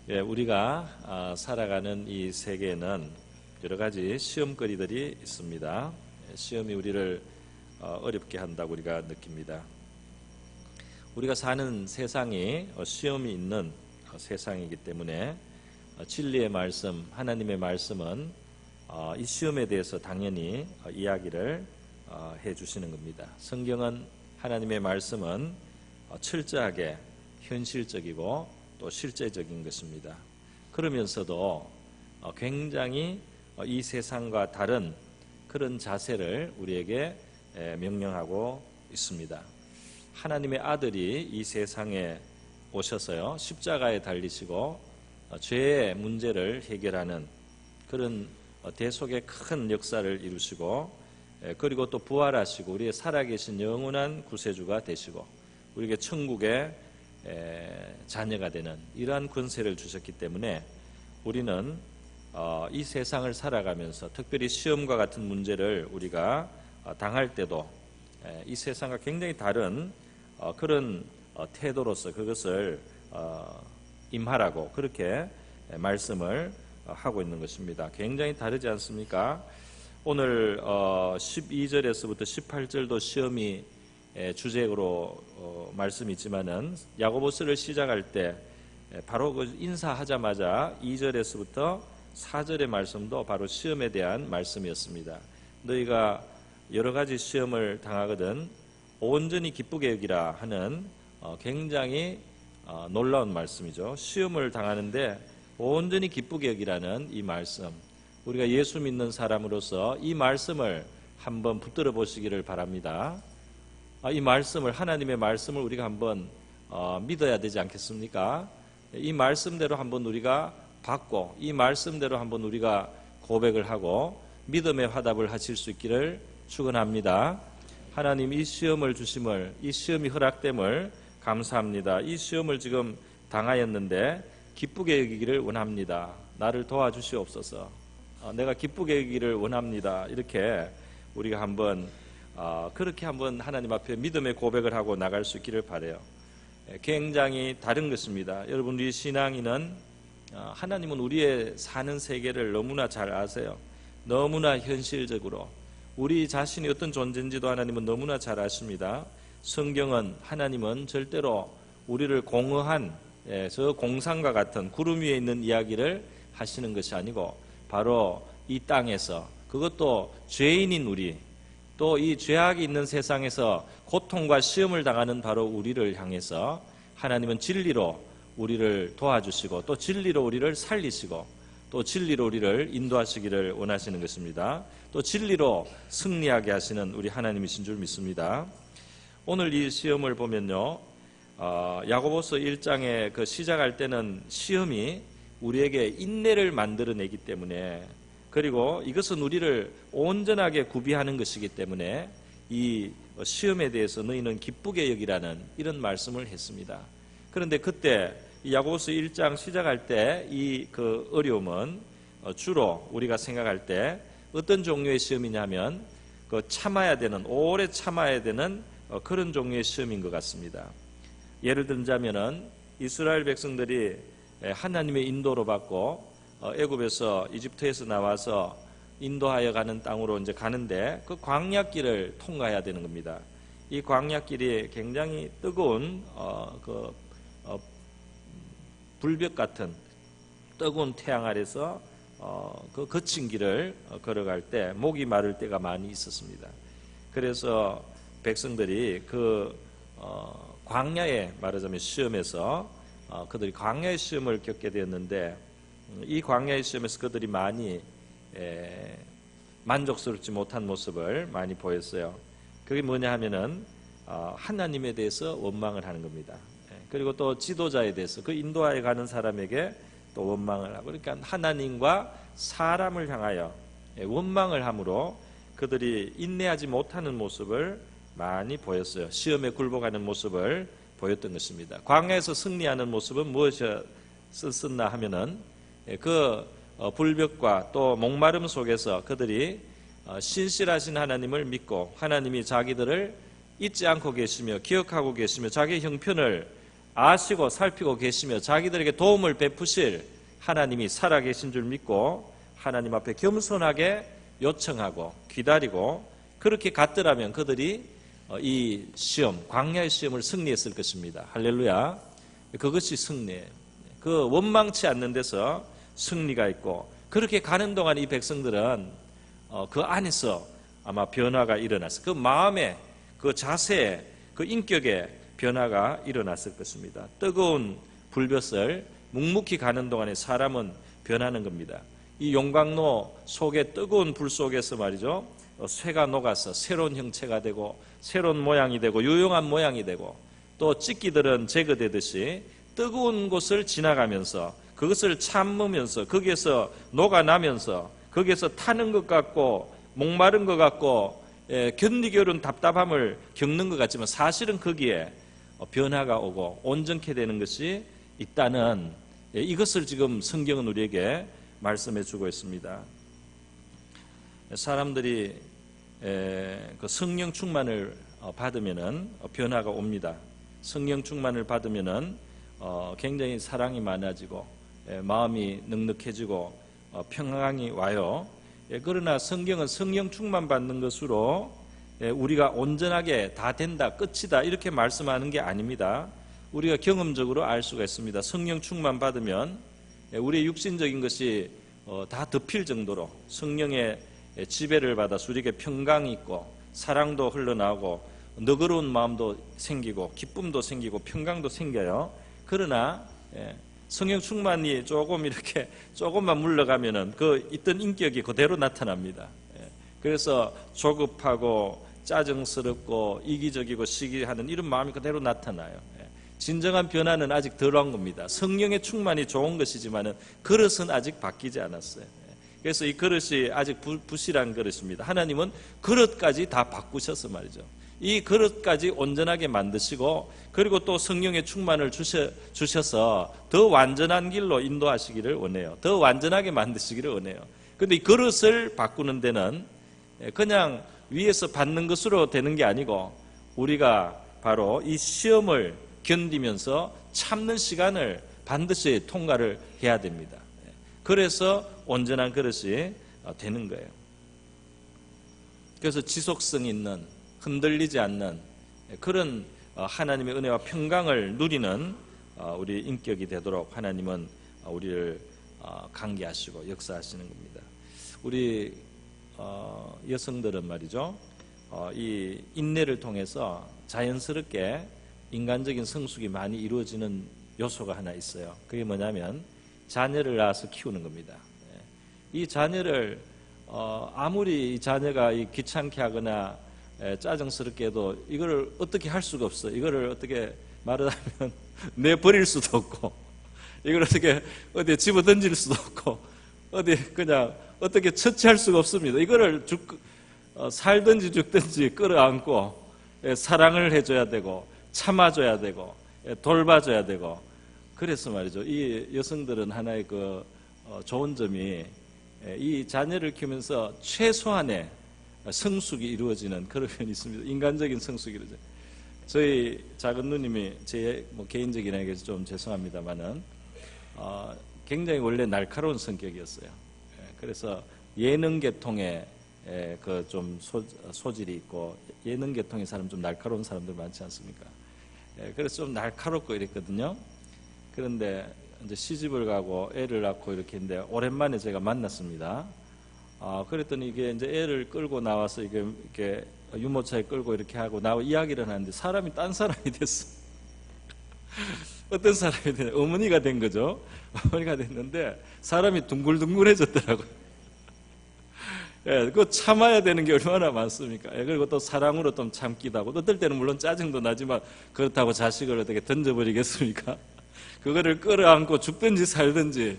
우리가 살아가는 이 세계에는 여러 가지 시험거리들이 있습니다. 시험이 우리를 어렵게 한다고 우리가 느낍니다. 우리가 사는 세상이 시험이 있는 세상이기 때문에 진리의 말씀, 하나님의 말씀은 이 시험에 대해서 당연히 이야기를 해주시는 겁니다. 성경은, 하나님의 말씀은 철저하게 현실적이고 또 실제적인 것입니다. 그러면서도 굉장히 이 세상과 다른 그런 자세를 우리에게 명령하고 있습니다. 하나님의 아들이 이 세상에 오셔서요, 십자가에 달리시고 죄의 문제를 해결하는 그런 대속의 큰 역사를 이루시고, 그리고 또 부활하시고 우리의 살아계신 영원한 구세주가 되시고 우리에게 천국의 자녀가 되는 이러한 권세를 주셨기 때문에 우리는 이 세상을 살아가면서 특별히 시험과 같은 문제를 우리가 당할 때도 이 세상과 굉장히 다른 그런 태도로서 그것을 임하라고 그렇게 말씀을 하고 있는 것입니다. 굉장히 다르지 않습니까? 오늘 12절에서부터 18절도 시험이 주제로 말씀이 있지만은 야고보서를 시작할 때 바로 그 인사하자마자 2절에서부터 4절의 말씀도 바로 시험에 대한 말씀이었습니다. 너희가 여러 가지 시험을 당하거든 온전히 기쁘게 여기라 하는 굉장히 놀라운 말씀이죠. 시험을 당하는데 온전히 기쁘게 여기라는 이 말씀, 우리가 예수 믿는 사람으로서 이 말씀을 한번 붙들어 보시기를 바랍니다. 이 말씀을, 하나님의 말씀을 우리가 한번 믿어야 되지 않겠습니까? 이 말씀대로 한번 우리가 받고 이 말씀대로 한번 우리가 고백을 하고 믿음의 화답을 하실 수 있기를 축원합니다. 하나님, 이 시험을 주심을, 이 시험이 허락됨을 감사합니다. 이 시험을 지금 당하였는데 기쁘게 여기기를 원합니다. 나를 도와주시옵소서. 내가 기쁘게 여기기를 원합니다. 이렇게 우리가 한번 그렇게 한번 하나님 앞에 믿음의 고백을 하고 나갈 수 있기를 바라요. 굉장히 다른 것입니다. 여러분, 우리 신앙인은 하나님은 우리의 사는 세계를 너무나 잘 아세요. 너무나 현실적으로 우리 자신이 어떤 존재인지도 하나님은 너무나 잘 아십니다. 성경은, 하나님은 절대로 우리를 공허한 저 공상과 같은 구름 위에 있는 이야기를 하시는 것이 아니고 바로 이 땅에서, 그것도 죄인인 우리, 또 이 죄악이 있는 세상에서 고통과 시험을 당하는 바로 우리를 향해서 하나님은 진리로 우리를 도와주시고 또 진리로 우리를 살리시고 또 진리로 우리를 인도하시기를 원하시는 것입니다. 또 진리로 승리하게 하시는 우리 하나님이신 줄 믿습니다. 오늘 이 시험을 보면요, 야고보서 1장에 그 시작할 때는 시험이 우리에게 인내를 만들어내기 때문에, 그리고 이것은 우리를 온전하게 구비하는 것이기 때문에 이 시험에 대해서 너희는 기쁘게 여기라는 이런 말씀을 했습니다. 그런데 그때 야고보서 1장 시작할 때 이 그 어려움은 주로 우리가 생각할 때 어떤 종류의 시험이냐면 그 참아야 되는, 오래 참아야 되는 그런 종류의 시험인 것 같습니다. 예를 들자면은 이스라엘 백성들이 하나님의 인도로 받고 애굽에서, 이집트에서 나와서 인도하여 가는 땅으로 이제 가는데 그 광야길을 통과해야 되는 겁니다. 이 광야길이 굉장히 뜨거운 불벽 같은 뜨거운 태양 아래서 그 거친 길을 걸어갈 때 목이 마를 때가 많이 있었습니다. 그래서 백성들이 그 광야에, 말하자면 시험에서 그들이 광야의 시험을 겪게 되었는데, 이 광야의 시험에서 그들이 많이 만족스럽지 못한 모습을 많이 보였어요. 그게 뭐냐 하면은 하나님에 대해서 원망을 하는 겁니다. 그리고 또 지도자에 대해서, 그 인도하여 가는 사람에게 또 원망을 하고, 그러니까 하나님과 사람을 향하여 원망을 함으로 그들이 인내하지 못하는 모습을 많이 보였어요. 시험에 굴복하는 모습을 보였던 것입니다. 광야에서 승리하는 모습은 무엇이었나 하면은 그 불벽과 또 목마름 속에서 그들이 신실하신 하나님을 믿고 하나님이 자기들을 잊지 않고 계시며 기억하고 계시며 자기의 형편을 아시고 살피고 계시며 자기들에게 도움을 베푸실 하나님이 살아계신 줄 믿고 하나님 앞에 겸손하게 요청하고 기다리고 그렇게 갔더라면 그들이 이 시험, 광야의 시험을 승리했을 것입니다. 할렐루야. 그것이 승리예요. 그 원망치 않는 데서 승리가 있고 그렇게 가는 동안 이 백성들은 그 안에서 아마 변화가 일어났어요. 그 마음에, 그 자세에, 그 인격에 변화가 일어났을 것입니다. 뜨거운 불볕을 묵묵히 가는 동안에 사람은 변하는 겁니다. 이 용광로 속에 뜨거운 불 속에서 말이죠, 쇠가 녹아서 새로운 형체가 되고 새로운 모양이 되고 유용한 모양이 되고 또 찌끼들은 제거되듯이 뜨거운 곳을 지나가면서 그것을 참으면서 거기에서 녹아나면서 거기에서 타는 것 같고 목마른 것 같고 견디기 어려운 답답함을 겪는 것 같지만 사실은 거기에 변화가 오고 온전케 되는 것이 있다는 이것을 지금 성경은 우리에게 말씀해 주고 있습니다. 사람들이 그 성령 충만을 받으면은 변화가 옵니다. 성령 충만을 받으면은 굉장히 사랑이 많아지고 마음이 넉넉해지고 평강이 와요. 그러나 성경은 성령 충만 받는 것으로 우리가 온전하게 다 된다, 끝이다 이렇게 말씀하는 게 아닙니다. 우리가 경험적으로 알 수가 있습니다. 성령 충만 받으면 우리의 육신적인 것이 다 덮일 정도로 성령의 지배를 받아서 우리에게 평강이 있고 사랑도 흘러나오고 너그러운 마음도 생기고 기쁨도 생기고 평강도 생겨요. 그러나 성령 충만이 조금 이렇게 조금만 물러가면은 그 있던 인격이 그대로 나타납니다. 그래서 조급하고 짜증스럽고 이기적이고 시기하는 이런 마음이 그대로 나타나요. 진정한 변화는 아직 덜한 겁니다. 성령의 충만이 좋은 것이지만은 그릇은 아직 바뀌지 않았어요. 그래서 이 그릇이 아직 부실한 그릇입니다. 하나님은 그릇까지 다 바꾸셔서 말이죠. 이 그릇까지 온전하게 만드시고 그리고 또 성령의 충만을 주셔서 더 완전한 길로 인도하시기를 원해요. 더 완전하게 만드시기를 원해요. 그런데 이 그릇을 바꾸는 데는 그냥 위에서 받는 것으로 되는 게 아니고 우리가 바로 이 시험을 견디면서 참는 시간을 반드시 통과를 해야 됩니다. 그래서 온전한 그릇이 되는 거예요. 그래서 지속성 있는 흔들리지 않는 그런 하나님의 은혜와 평강을 누리는 우리 인격이 되도록 하나님은 우리를 강개하시고 역사하시는 겁니다. 우리 여성들은 말이죠, 이 인내를 통해서 자연스럽게 인간적인 성숙이 많이 이루어지는 요소가 하나 있어요. 그게 뭐냐면 자녀를 낳아서 키우는 겁니다. 이 자녀를 아무리 이 자녀가 귀찮게 하거나 짜증스럽게 해도 이거를 어떻게 할 수가 없어. 이거를 어떻게 말하자면 내버릴 수도 없고 이걸 어떻게 어디에 집어 던질 수도 없고 어디 그냥 어떻게 처치할 수가 없습니다. 이거를 살든지 죽든지 끌어안고 사랑을 해줘야 되고 참아줘야 되고 돌봐줘야 되고 그래서 말이죠. 이 여성들은 하나의 그 좋은 점이 이 자녀를 키우면서 최소한의 성숙이 이루어지는 그런 면이 있습니다. 인간적인 성숙이 이루어져요. 저희 작은 누님이 제 개인적인 얘기해서 좀 죄송합니다만은 굉장히 원래 날카로운 성격이었어요. 그래서 예능 계통에 그 좀 소질이 있고 예능 계통의 사람 좀 날카로운 사람들 많지 않습니까? 그래서 좀 날카롭고 이랬거든요. 그런데 이제 시집을 가고 애를 낳고 이렇게 했는데 오랜만에 제가 만났습니다. 그랬더니 이게 이제 애를 끌고 나와서 이렇게 유모차에 끌고 이렇게 하고 나와 이야기를 하는데 사람이 딴 사람이 됐어. 어떤 사람이 됐냐? 어머니가 된 거죠. 어머니가 됐는데 사람이 둥글둥글해졌더라고요. 그거 참아야 되는 게 얼마나 많습니까? 그리고 또 사랑으로 좀 참기도 하고 어떨 때는 물론 짜증도 나지만 그렇다고 자식을 어떻게 던져버리겠습니까? 그거를 끌어안고 죽든지 살든지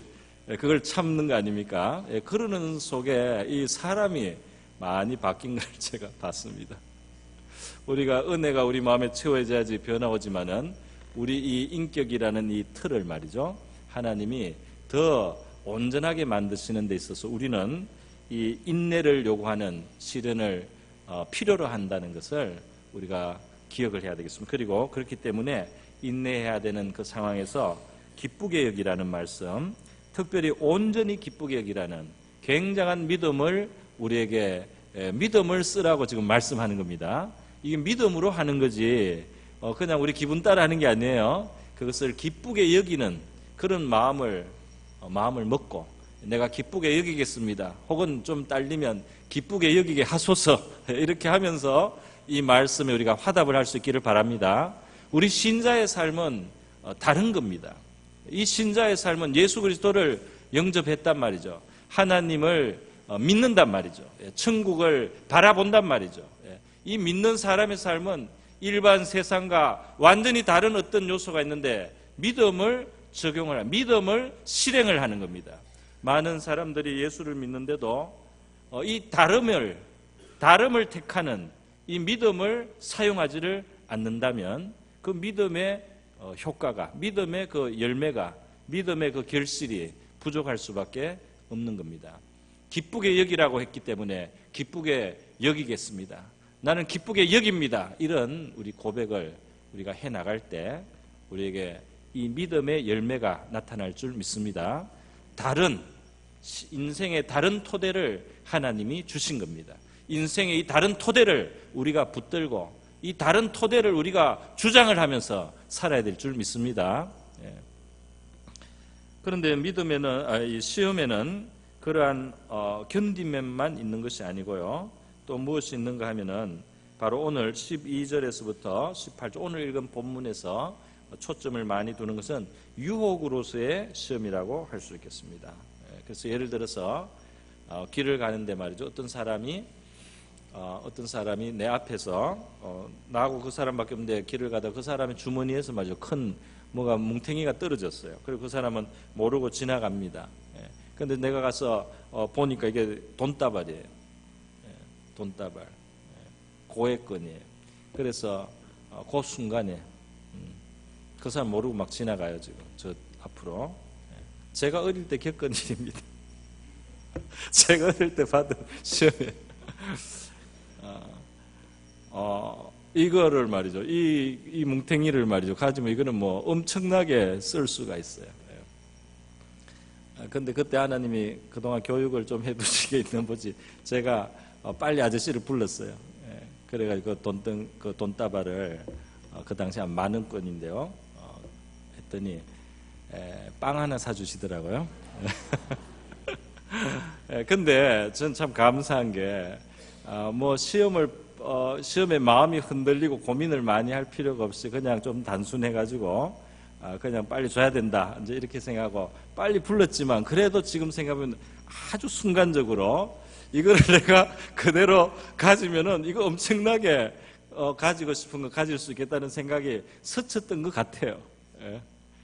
그걸 참는 거 아닙니까? 그러는 속에 이 사람이 많이 바뀐 걸 제가 봤습니다. 우리가 은혜가 우리 마음에 채워져야지 변화 오지만은 우리 이 인격이라는 이 틀을 말이죠. 하나님이 더 온전하게 만드시는 데 있어서 우리는 이 인내를 요구하는 시련을 필요로 한다는 것을 우리가 기억을 해야 되겠습니다. 그리고 그렇기 때문에 인내해야 되는 그 상황에서 기쁘게 여기라는 말씀, 특별히 온전히 기쁘게 여기라는 굉장한 믿음을 우리에게 믿음을 쓰라고 지금 말씀하는 겁니다. 이게 믿음으로 하는 거지 그냥 우리 기분 따라 하는 게 아니에요. 그것을 기쁘게 여기는 그런 마음을 먹고 내가 기쁘게 여기겠습니다. 혹은 좀 딸리면 기쁘게 여기게 하소서 이렇게 하면서 이 말씀에 우리가 화답을 할 수 있기를 바랍니다. 우리 신자의 삶은 다른 겁니다. 이 신자의 삶은 예수 그리스도를 영접했단 말이죠. 하나님을 믿는단 말이죠. 천국을 바라본단 말이죠. 이 믿는 사람의 삶은 일반 세상과 완전히 다른 어떤 요소가 있는데 믿음을 적용을 믿음을 실행을 하는 겁니다. 많은 사람들이 예수를 믿는데도 이 다름을 택하는 이 믿음을 사용하지를 않는다면 그 믿음의 효과가, 믿음의 그 열매가, 믿음의 그 결실이 부족할 수밖에 없는 겁니다. 기쁘게 여기라고 했기 때문에 기쁘게 여기겠습니다. 나는 기쁘게 여깁니다. 이런 우리 고백을 우리가 해나갈 때 우리에게 이 믿음의 열매가 나타날 줄 믿습니다. 인생의 다른 토대를 하나님이 주신 겁니다. 인생의 이 다른 토대를 우리가 붙들고 이 다른 토대를 우리가 주장을 하면서 살아야 될 줄 믿습니다. 그런데 이 시험에는 그러한 견디면만 있는 것이 아니고요. 또 무엇이 있는가 하면은 바로 오늘 12절에서부터 18절 오늘 읽은 본문에서 초점을 많이 두는 것은 유혹으로서의 시험이라고 할 수 있겠습니다. 그래서 예를 들어서 길을 가는데 말이죠. 어떤 사람이 내 앞에서 나하고 그 사람밖에 없는데 길을 가다 그 사람의 주머니에서 말이죠. 큰 뭐가 뭉탱이가 떨어졌어요. 그리고 그 사람은 모르고 지나갑니다. 그런데 내가 가서 보니까 이게 돈다발이에요. 돈다발. 고액권이에요. 그래서 그 순간에 그 사람 모르고 막 지나가요. 지금 저 앞으로. 제가 어릴 때 겪은 일입니다. 제가 어릴 때 받은 시험에 이거를 말이죠. 이 뭉탱이를 말이죠. 가지면 이거는 뭐 엄청나게 쓸 수가 있어요. 근데 그때 하나님이 그동안 교육을 좀 해두시게 있는 보지. 제가 빨리 아저씨를 불렀어요. 그래가지고 그 돈다발을 그 당시 한 10,000원인데요. 했더니 빵 하나 사주시더라고요. 근데 전 참 감사한 게 뭐 시험에 마음이 흔들리고 고민을 많이 할 필요가 없이 그냥 좀 단순해가지고 그냥 빨리 줘야 된다 이제 이렇게 생각하고 빨리 불렀지만 그래도 지금 생각하면 아주 순간적으로 이거를 내가 그대로 가지면은 이거 엄청나게 가지고 싶은 거 가질 수 있겠다는 생각이 스쳤던 것 같아요.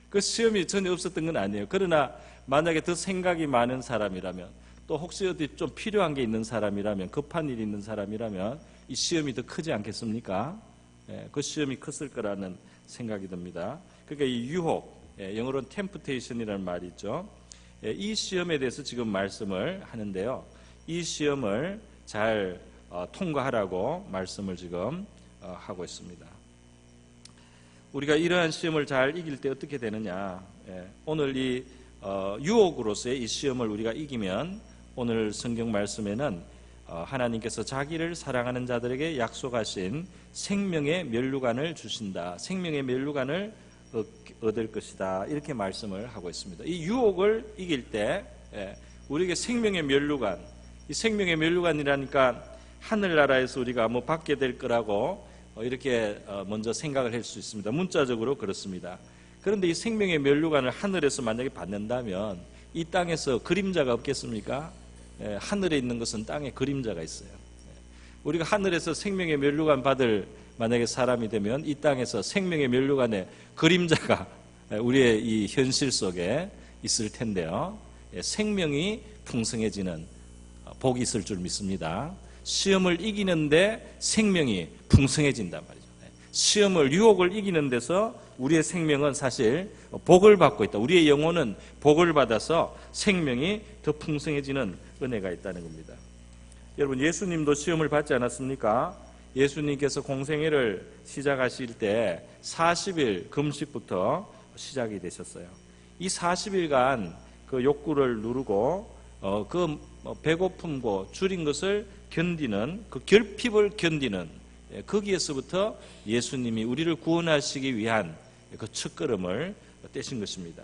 그 시험이 전혀 없었던 건 아니에요. 그러나 만약에 더 생각이 많은 사람이라면 또 혹시 어디 좀 필요한 게 있는 사람이라면 급한 일이 있는 사람이라면 이 시험이 더 크지 않겠습니까? 그 시험이 컸을 거라는 생각이 듭니다. 그러니까 이 유혹, 영어로는 temptation이라는 말이 있죠. 이 시험에 대해서 지금 말씀을 하는데요. 이 시험을 잘 통과하라고 말씀을 지금 하고 있습니다. 우리가 이러한 시험을 잘 이길 때 어떻게 되느냐? 오늘 이 유혹으로서의 이 시험을 우리가 이기면 오늘 성경 말씀에는 하나님께서 자기를 사랑하는 자들에게 약속하신 생명의 면류관을 주신다. 생명의 면류관을 얻을 것이다. 이렇게 말씀을 하고 있습니다. 이 유혹을 이길 때 우리에게 생명의 면류관, 이 생명의 면류관이라니까 하늘나라에서 우리가 뭐 받게 될 거라고 이렇게 먼저 생각을 할 수 있습니다. 문자적으로 그렇습니다. 그런데 이 생명의 면류관을 하늘에서 만약에 받는다면 이 땅에서 그림자가 없겠습니까? 하늘에 있는 것은 땅에 그림자가 있어요. 우리가 하늘에서 생명의 면류관 받을 만약에 사람이 되면 이 땅에서 생명의 면류관의 그림자가 우리의 이 현실 속에 있을 텐데요. 생명이 풍성해지는 복이 있을 줄 믿습니다. 시험을 이기는데 생명이 풍성해진단 말이죠. 시험을, 유혹을 이기는 데서 우리의 생명은 사실 복을 받고 있다. 우리의 영혼은 복을 받아서 생명이 더 풍성해지는 은혜가 있다는 겁니다. 여러분, 예수님도 시험을 받지 않았습니까? 예수님께서 공생애를 시작하실 때 40일 금식부터 시작이 되셨어요. 이 40일간 그 욕구를 누르고 그 배고픔고 줄인 것을 견디는, 그 결핍을 견디는, 거기에서부터 예수님이 우리를 구원하시기 위한 그 첫걸음을 떼신 것입니다.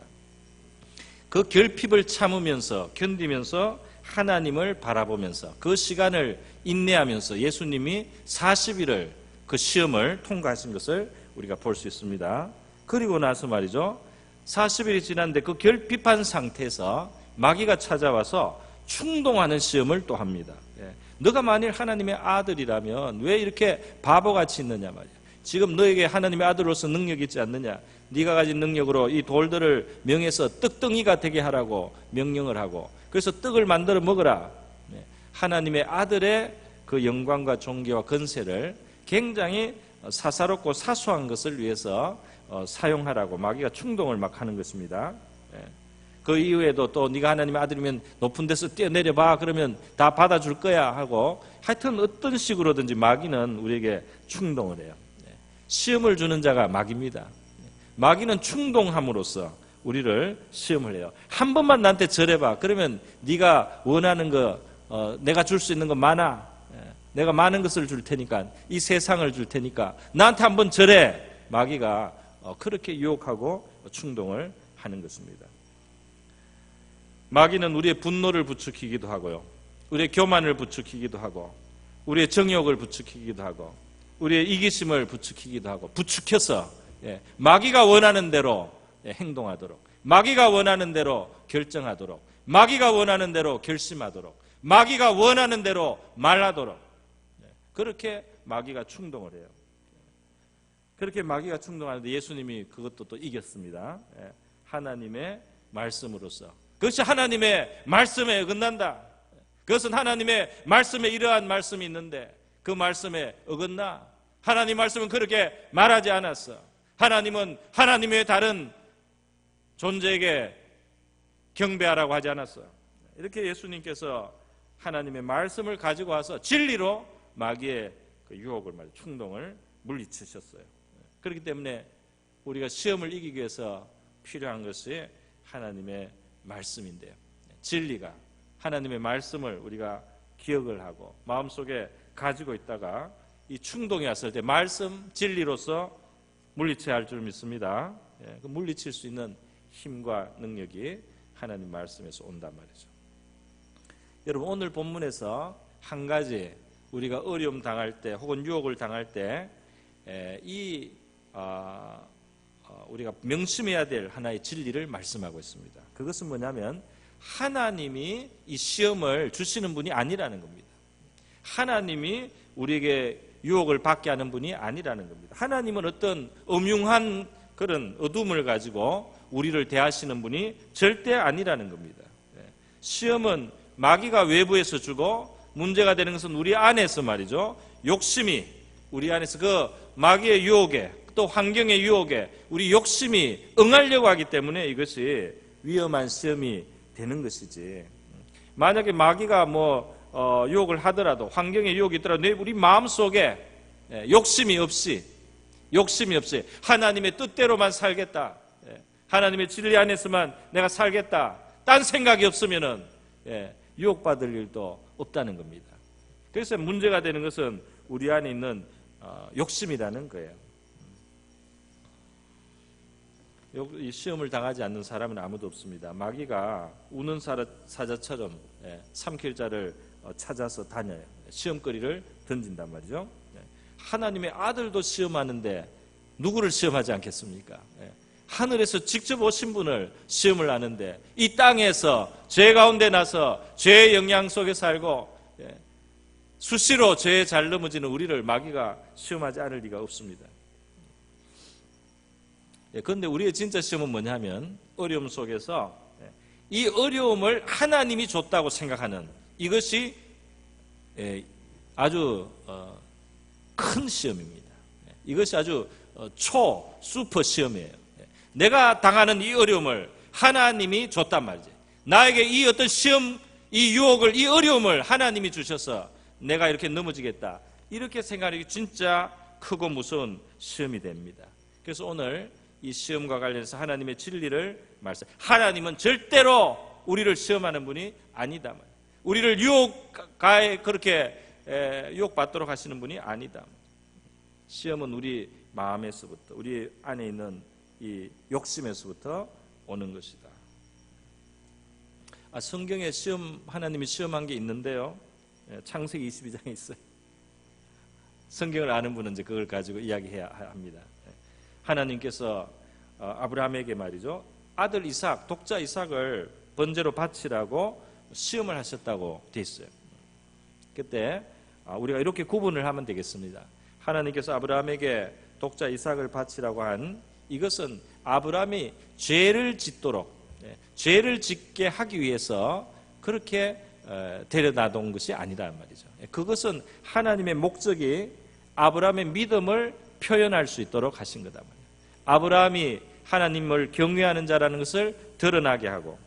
그 결핍을 참으면서 견디면서 하나님을 바라보면서 그 시간을 인내하면서 예수님이 40일을 그 시험을 통과하신 것을 우리가 볼 수 있습니다. 그리고 나서 말이죠, 40일이 지났는데 그 결핍한 상태에서 마귀가 찾아와서 충동하는 시험을 또 합니다. 너가 만일 하나님의 아들이라면 왜 이렇게 바보같이 있느냐 말이야. 지금 너에게 하나님의 아들로서 능력이 있지 않느냐. 네가 가진 능력으로 이 돌들을 명해서 떡덩이가 되게 하라고 명령을 하고, 그래서 떡을 만들어 먹으라. 하나님의 아들의 그 영광과 존귀와 건세를 굉장히 사사롭고 사소한 것을 위해서 사용하라고 마귀가 충동을 막 하는 것입니다. 그 이후에도 또 네가 하나님의 아들이면 높은 데서 뛰어내려봐, 그러면 다 받아줄 거야 하고, 하여튼 어떤 식으로든지 마귀는 우리에게 충동을 해요. 시험을 주는 자가 마귀입니다. 마귀는 충동함으로써 우리를 시험을 해요. 한 번만 나한테 절해봐. 그러면 네가 원하는 거, 내가 줄 수 있는 거 많아. 내가 많은 것을 줄 테니까, 이 세상을 줄 테니까 나한테 한번 절해. 마귀가 그렇게 유혹하고 충동을 하는 것입니다. 마귀는 우리의 분노를 부추기기도 하고요, 우리의 교만을 부추기기도 하고, 우리의 정욕을 부추기기도 하고, 우리의 이기심을 부추기기도 하고, 부추겨서 마귀가 원하는 대로 행동하도록, 마귀가 원하는 대로 결정하도록, 마귀가 원하는 대로 결심하도록, 마귀가 원하는 대로 말하도록, 그렇게 마귀가 충동을 해요. 그렇게 마귀가 충동하는데 예수님이 그것도 또 이겼습니다. 하나님의 말씀으로서. 그것이 하나님의 말씀에 어긋난다. 그것은 하나님의 말씀에 이러한 말씀이 있는데 그 말씀에 어긋나. 하나님 말씀은 그렇게 말하지 않았어. 하나님은 하나님의 다른 존재에게 경배하라고 하지 않았어. 이렇게 예수님께서 하나님의 말씀을 가지고 와서 진리로 마귀의 그 유혹을, 충동을 물리치셨어요. 그렇기 때문에 우리가 시험을 이기기 위해서 필요한 것이 하나님의 말씀인데요, 진리가, 하나님의 말씀을 우리가 기억을 하고 마음속에 가지고 있다가 이 충동이 왔을 때 말씀, 진리로서 물리쳐야 할 줄 믿습니다. 그 물리칠 수 있는 힘과 능력이 하나님 말씀에서 온단 말이죠. 여러분, 오늘 본문에서 한 가지 우리가 어려움 당할 때 혹은 유혹을 당할 때 우리가 명심해야 될 하나의 진리를 말씀하고 있습니다. 그것은 뭐냐면 하나님이 이 시험을 주시는 분이 아니라는 겁니다. 하나님이 우리에게 유혹을 받게 하는 분이 아니라는 겁니다. 하나님은 어떤 음흉한 그런 어둠을 가지고 우리를 대하시는 분이 절대 아니라는 겁니다. 시험은 마귀가 외부에서 주고 문제가 되는 것은 우리 안에서 말이죠. 욕심이 우리 안에서 그 마귀의 유혹에 또 환경의 유혹에 우리 욕심이 응하려고 하기 때문에 이것이 위험한 시험이 되는 것이지, 만약에 마귀가 유혹을 하더라도, 환경의 유혹이 있더라도 우리 마음속에 욕심이 없이 하나님의 뜻대로만 살겠다, 하나님의 진리 안에서만 내가 살겠다, 딴 생각이 없으면은 유혹받을 일도 없다는 겁니다. 그래서 문제가 되는 것은 우리 안에 있는 욕심이라는 거예요. 이 시험을 당하지 않는 사람은 아무도 없습니다. 마귀가 우는 사자처럼 삼킬 자를 찾아서 다녀요. 시험거리를 던진단 말이죠. 하나님의 아들도 시험하는데 누구를 시험하지 않겠습니까? 하늘에서 직접 오신 분을 시험을 하는데 이 땅에서 죄 가운데 나서 죄의 영향 속에 살고 수시로 죄에 잘 넘어지는 우리를 마귀가 시험하지 않을 리가 없습니다. 그런데 우리의 진짜 시험은 뭐냐면 어려움 속에서 이 어려움을 하나님이 줬다고 생각하는 이것이 아주 큰 시험입니다. 이것이 아주 슈퍼 시험이에요. 내가 당하는 이 어려움을 하나님이 줬단 말이지. 나에게 이 어떤 시험, 이 유혹을, 이 어려움을 하나님이 주셔서 내가 이렇게 넘어지겠다, 이렇게 생각하기 진짜 크고 무서운 시험이 됩니다. 그래서 오늘 이 시험과 관련해서 하나님의 진리를 말씀. 하나님은 절대로 우리를 시험하는 분이 아니다. 우리를 유혹가에 그렇게 유혹받도록 하시는 분이 아니다. 시험은 우리 마음에서부터, 우리 안에 있는 이 욕심에서부터 오는 것이다. 성경에 하나님이 시험한 게 있는데요. 창세기 22장에 있어요. 성경을 아는 분은 이제 그걸 가지고 이야기해야 합니다. 하나님께서 아브라함에게 말이죠, 아들 이삭, 독자 이삭을 번제로 바치라고 시험을 하셨다고 돼 있어요. 그때 우리가 이렇게 구분을 하면 되겠습니다. 하나님께서 아브라함에게 독자 이삭을 바치라고 한 이것은 아브라함이 죄를 짓도록, 죄를 짓게 하기 위해서 그렇게 데려다놓은 것이 아니란 말이죠. 그것은 하나님의 목적이 아브라함의 믿음을 표현할 수 있도록 하신 거다 말이에요. 아브라함이 하나님을 경외하는 자라는 것을 드러나게 하고,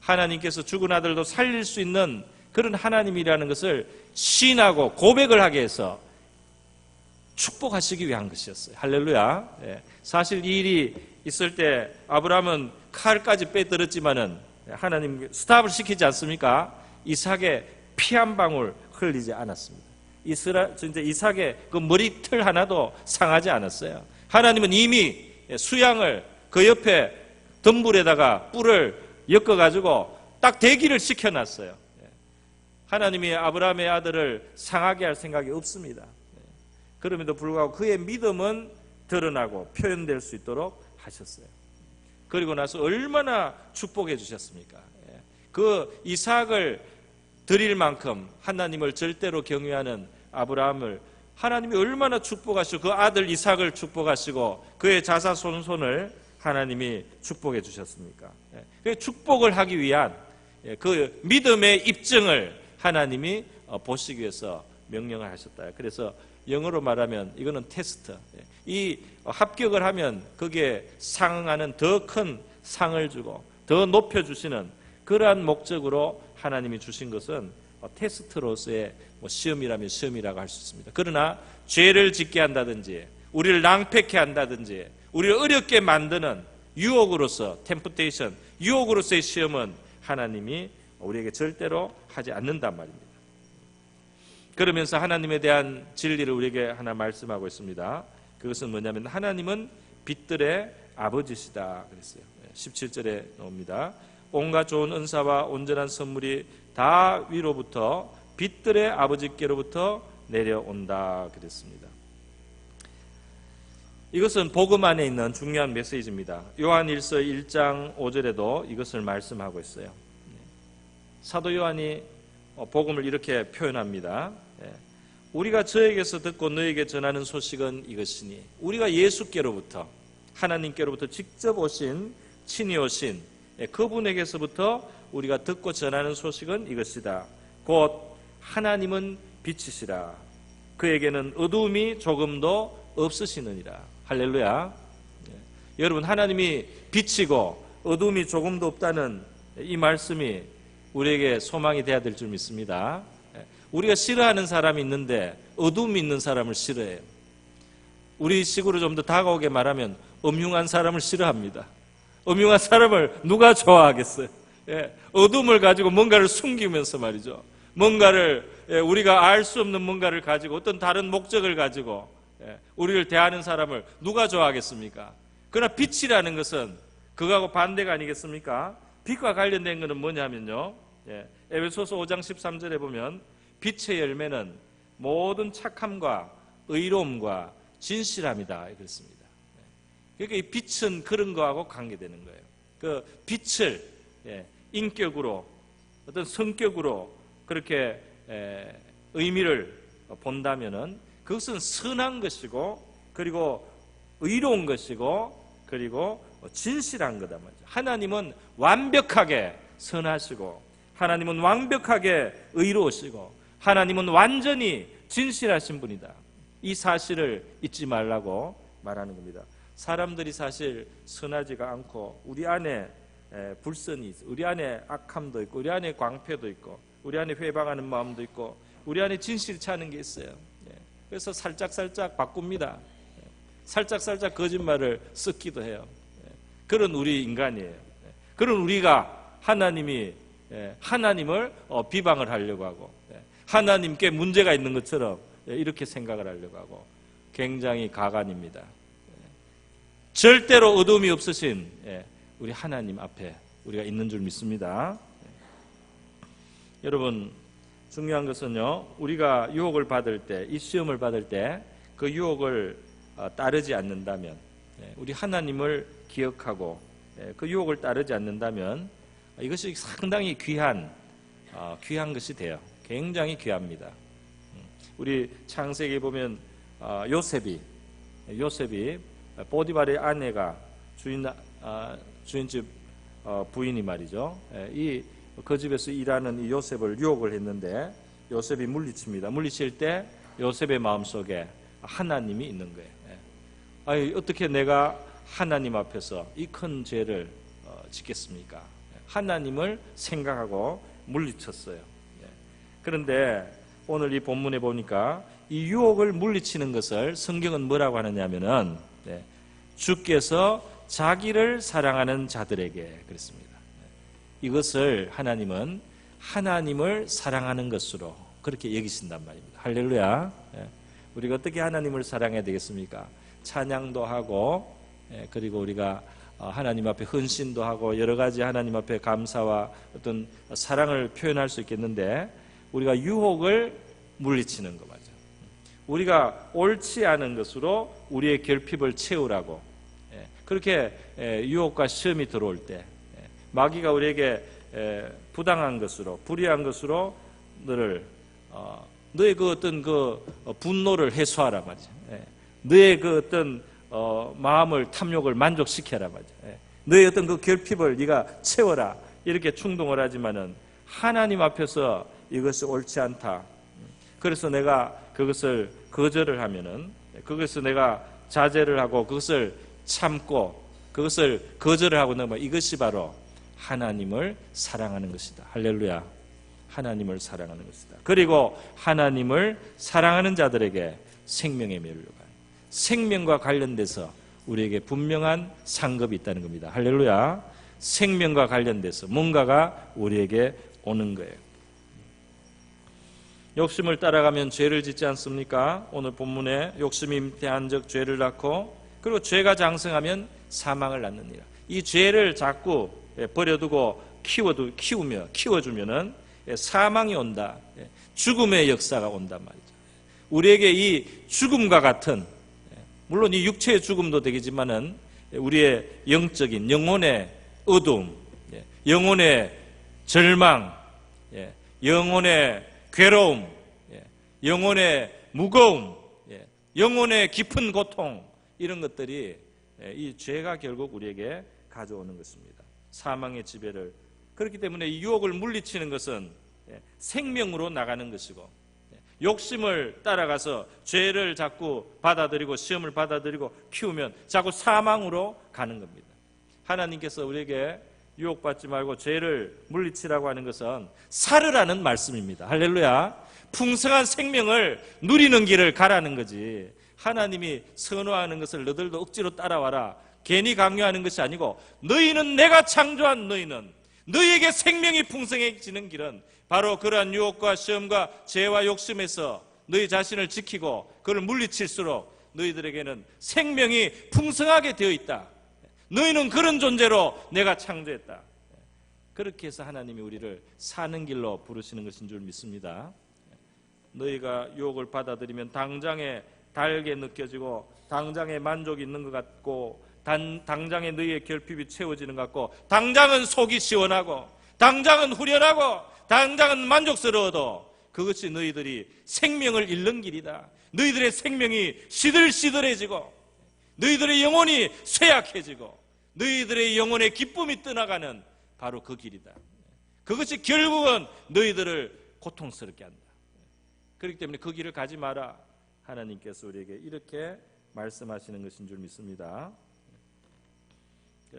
하나님께서 죽은 아들도 살릴 수 있는 그런 하나님이라는 것을 시인하고 고백을 하게 해서 축복하시기 위한 것이었어요. 할렐루야. 사실 이 일이 있을 때 아브라함은 칼까지 빼들었지만은 하나님 스탑을 시키지 않습니까? 이삭의 피 한 방울 흘리지 않았습니다. 이삭의 그 머리털 하나도 상하지 않았어요. 하나님은 이미 수양을 그 옆에 덤불에다가 뿔을 엮어가지고 딱 대기를 시켜놨어요. 하나님이 아브라함의 아들을 상하게 할 생각이 없습니다. 그럼에도 불구하고 그의 믿음은 드러나고 표현될 수 있도록 하셨어요. 그리고 나서 얼마나 축복해 주셨습니까? 그 이삭을 드릴 만큼 하나님을 절대로 경외하는 아브라함을 하나님이 얼마나 축복하시고 그 아들 이삭을 축복하시고 그의 자사손손을 하나님이 축복해 주셨습니까? 그 축복을 하기 위한 그 믿음의 입증을 하나님이 보시기 위해서 명령을 하셨다. 그래서 영어로 말하면 이거는 테스트. 이 합격을 하면 거기에 상응하는 더 큰 상을 주고 더 높여주시는 그러한 목적으로 하나님이 주신 것은 테스트로서의 시험이라면 시험이라고 할 수 있습니다. 그러나 죄를 짓게 한다든지 우리를 낭패케 한다든지 우리를 어렵게 만드는 유혹으로서 템프테이션, 유혹으로서의 시험은 하나님이 우리에게 절대로 하지 않는단 말입니다. 그러면서 하나님에 대한 진리를 우리에게 하나 말씀하고 있습니다. 그것은 뭐냐면 하나님은 빛들의 아버지시다 그랬어요. 17절에 나옵니다. 온갖 좋은 은사와 온전한 선물이 다 위로부터 빛들의 아버지께로부터 내려온다 그랬습니다. 이것은 복음 안에 있는 중요한 메시지입니다. 요한일서 1장 5절에도 이것을 말씀하고 있어요. 사도 요한이 복음을 이렇게 표현합니다. 우리가 저에게서 듣고 너에게 전하는 소식은 이것이니 우리가 예수께로부터 하나님께로부터 직접 오신 친히 오신 그분에게서부터 우리가 듣고 전하는 소식은 이것이다. 곧 하나님은 빛이시라. 그에게는 어두움이 조금도 없으시느니라. 할렐루야. 여러분 하나님이 빛이고 어두움이 조금도 없다는 이 말씀이 우리에게 소망이 돼야 될 줄 믿습니다. 우리가 싫어하는 사람이 있는데 어두움이 있는 사람을 싫어해요. 우리 식으로 좀 더 다가오게 말하면 음흉한 사람을 싫어합니다. 음흉한 사람을 누가 좋아하겠어요? 어둠을 가지고 뭔가를 숨기면서 말이죠. 뭔가를 우리가 알 수 없는 뭔가를 가지고 어떤 다른 목적을 가지고 우리를 대하는 사람을 누가 좋아하겠습니까? 그러나 빛이라는 것은 그거하고 반대가 아니겠습니까? 빛과 관련된 것은 뭐냐면요. 에베소서 5장 13절에 보면 빛의 열매는 모든 착함과 의로움과 진실함이다 그랬습니다. 그러니까 이 빛은 그런 거하고 관계되는 거예요. 그 빛을 인격으로 어떤 성격으로 그렇게 의미를 본다면은 그것은 선한 것이고 그리고 의로운 것이고 그리고 진실한 거다 말이죠. 하나님은 완벽하게 선하시고 하나님은 완벽하게 의로우시고 하나님은 완전히 진실하신 분이다. 이 사실을 잊지 말라고 말하는 겁니다. 사람들이 사실 선하지가 않고 우리 안에 불선이 있어. 우리 안에 악함도 있고 우리 안에 광패도 있고 우리 안에 회방하는 마음도 있고 우리 안에 진실치 않은 게 있어요. 그래서 살짝살짝 바꿉니다. 살짝살짝 거짓말을 섞기도 해요. 그런 우리 인간이에요. 그런 우리가 하나님을 비방을 하려고 하고, 하나님께 문제가 있는 것처럼 이렇게 생각을 하려고 하고, 굉장히 가관입니다. 절대로 어둠이 없으신 우리 하나님 앞에 우리가 있는 줄 믿습니다. 여러분, 중요한 것은요, 우리가 유혹을 받을 때, 이 시험을 받을 때 그 유혹을 따르지 않는다면, 우리 하나님을 기억하고 그 유혹을 따르지 않는다면 이것이 상당히 귀한 것이 돼요. 굉장히 귀합니다. 우리 창세기에 보면 요셉이 보디발의 아내가 주인집 부인이 말이죠. 그 집에서 일하는 이 요셉을 유혹을 했는데 요셉이 물리칩니다. 물리칠 때 요셉의 마음속에 하나님이 있는 거예요. 아니, 어떻게 내가 하나님 앞에서 이 큰 죄를 짓겠습니까? 하나님을 생각하고 물리쳤어요. 그런데 오늘 이 본문에 보니까 이 유혹을 물리치는 것을 성경은 뭐라고 하느냐면은 주께서 자기를 사랑하는 자들에게 그랬습니다. 이것을 하나님은 하나님을 사랑하는 것으로 그렇게 여기신단 말입니다. 할렐루야. 우리가 어떻게 하나님을 사랑해야 되겠습니까? 찬양도 하고, 그리고 우리가 하나님 앞에 헌신도 하고 여러 가지 하나님 앞에 감사와 어떤 사랑을 표현할 수 있겠는데, 우리가 유혹을 물리치는 거 맞죠? 우리가 옳지 않은 것으로 우리의 결핍을 채우라고, 그렇게 유혹과 시험이 들어올 때 마귀가 우리에게 부당한 것으로, 불의한 것으로 너의 그 어떤 그 분노를 해소하라 말이죠. 너의 그 어떤 마음을, 탐욕을 만족시켜라 말이죠. 너의 어떤 그 결핍을 네가 채워라, 이렇게 충동을 하지만은 하나님 앞에서 이것이 옳지 않다. 그래서 내가 그것을 거절을 하면은, 그것을 내가 자제를 하고 그것을 참고 그것을 거절을 하고 넘어, 이것이 바로 하나님을 사랑하는 것이다. 할렐루야. 하나님을 사랑하는 것이다. 그리고 하나님을 사랑하는 자들에게 생명의 멸류관, 생명과 관련돼서 우리에게 분명한 상급이 있다는 겁니다. 할렐루야. 생명과 관련돼서 뭔가가 우리에게 오는 거예요. 욕심을 따라가면 죄를 짓지 않습니까? 오늘 본문에 욕심이 잉태한 적 죄를 낳고, 그리고 죄가 장성하면 사망을 낳느니라. 이 죄를 자꾸 버려두고 키워주면은 사망이 온다. 죽음의 역사가 온단 말이죠. 우리에게 이 죽음과 같은, 물론 이 육체의 죽음도 되겠지만은 우리의 영적인, 영혼의 어두움, 영혼의 절망, 영혼의 괴로움, 영혼의 무거움, 영혼의 깊은 고통, 이런 것들이 이 죄가 결국 우리에게 가져오는 것입니다. 사망의 지배를. 그렇기 때문에 이 유혹을 물리치는 것은 생명으로 나가는 것이고, 욕심을 따라가서 죄를 자꾸 받아들이고 시험을 받아들이고 키우면 자꾸 사망으로 가는 겁니다. 하나님께서 우리에게 유혹받지 말고 죄를 물리치라고 하는 것은 살으라는 말씀입니다. 할렐루야. 풍성한 생명을 누리는 길을 가라는 거지, 하나님이 선호하는 것을 너들도 억지로 따라와라, 괜히 강요하는 것이 아니고, 너희는, 내가 창조한 너희에게 생명이 풍성해지는 길은 바로 그러한 유혹과 시험과 죄와 욕심에서 너희 자신을 지키고 그걸 물리칠수록 너희들에게는 생명이 풍성하게 되어 있다. 너희는 그런 존재로 내가 창조했다. 그렇게 해서 하나님이 우리를 사는 길로 부르시는 것인 줄 믿습니다. 너희가 유혹을 받아들이면 당장에 달게 느껴지고 당장에 만족이 있는 것 같고 당장에 너희의 결핍이 채워지는 것 같고 당장은 속이 시원하고 당장은 후련하고 당장은 만족스러워도 그것이 너희들이 생명을 잃는 길이다. 너희들의 생명이 시들시들해지고 너희들의 영혼이 쇠약해지고 너희들의 영혼의 기쁨이 떠나가는 바로 그 길이다. 그것이 결국은 너희들을 고통스럽게 한다. 그렇기 때문에 그 길을 가지 마라. 하나님께서 우리에게 이렇게 말씀하시는 것인 줄 믿습니다.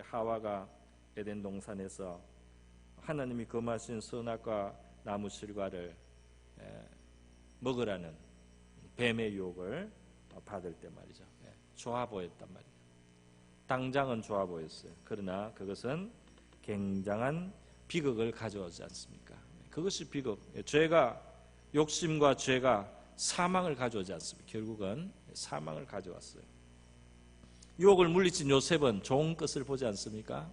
하와가 에덴 동산에서 하나님이 금하신 선악과 나무 실과를 먹으라는 뱀의 유혹을 받을 때 말이죠. 좋아 보였단 말이에요. 당장은 좋아 보였어요. 그러나 그것은 굉장한 비극을 가져오지 않습니까? 그것이 비극. 죄가, 욕심과 죄가 사망을 가져오지 않습니까? 결국은 사망을 가져왔어요. 유혹을 물리친 요셉은 좋은 것을 보지 않습니까?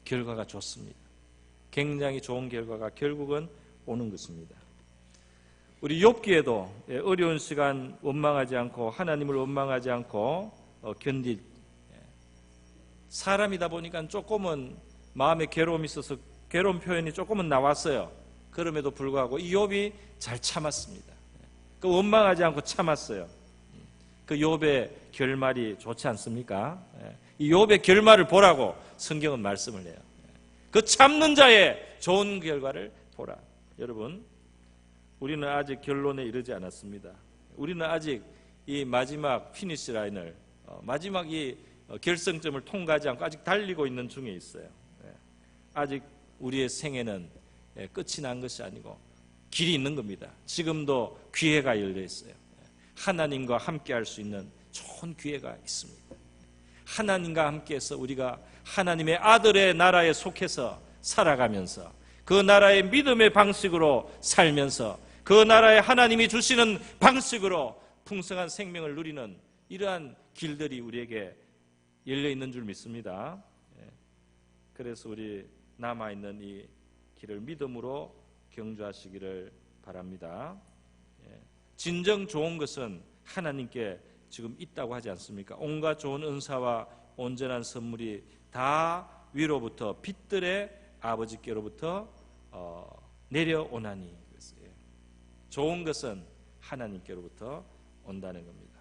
결과가 좋습니다. 굉장히 좋은 결과가 결국은 오는 것입니다. 우리 욥기에도 어려운 시간 원망하지 않고 하나님을 원망하지 않고 견딜, 사람이다 보니까 조금은 마음에 괴로움이 있어서 괴로운 표현이 조금은 나왔어요. 그럼에도 불구하고 이 욥이 잘 참았습니다. 그 원망하지 않고 참았어요. 그 욥의 결말이 좋지 않습니까? 이 욥의 결말을 보라고 성경은 말씀을 해요. 그 참는 자의 좋은 결과를 보라. 여러분, 우리는 아직 결론에 이르지 않았습니다. 우리는 아직 이 마지막 피니시 라인을, 마지막 이 결승점을 통과하지 않고 아직 달리고 있는 중에 있어요. 아직 우리의 생애는 끝이 난 것이 아니고 길이 있는 겁니다. 지금도 기회가 열려 있어요. 하나님과 함께 할 수 있는 좋은 기회가 있습니다. 하나님과 함께해서 우리가 하나님의 아들의 나라에 속해서 살아가면서 그 나라의 믿음의 방식으로 살면서 그 나라에 하나님이 주시는 방식으로 풍성한 생명을 누리는 이러한 길들이 우리에게 열려 있는 줄 믿습니다. 그래서 우리 남아있는 이 길을 믿음으로 경주하시기를 바랍니다. 진정 좋은 것은 하나님께 지금 있다고 하지 않습니까? 온갖 좋은 은사와 온전한 선물이 다 위로부터 빛들의 아버지께로부터 내려오나니, 좋은 것은 하나님께로부터 온다는 겁니다.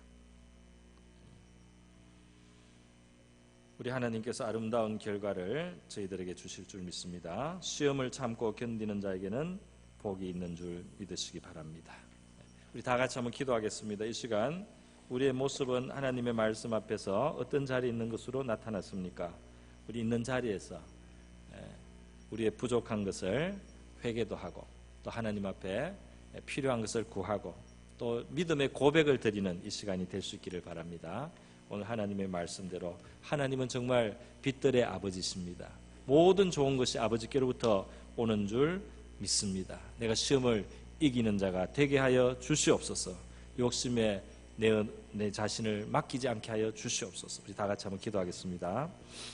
우리 하나님께서 아름다운 결과를 저희들에게 주실 줄 믿습니다. 시험을 참고 견디는 자에게는 복이 있는 줄 믿으시기 바랍니다. 우리 다 같이 한번 기도하겠습니다. 이 시간 우리의 모습은 하나님의 말씀 앞에서 어떤 자리에 있는 것으로 나타났습니까? 우리 있는 자리에서 우리의 부족한 것을 회개도 하고 또 하나님 앞에 필요한 것을 구하고 또 믿음의 고백을 드리는 이 시간이 될 수 있기를 바랍니다. 오늘 하나님의 말씀대로 하나님은 정말 빛들의 아버지십니다. 모든 좋은 것이 아버지께로부터 오는 줄 믿습니다. 내가 시험을 이기는 자가 되게 하여 주시옵소서. 욕심에 내 자신을 맡기지 않게 하여 주시옵소서. 우리 다 같이 한번 기도하겠습니다.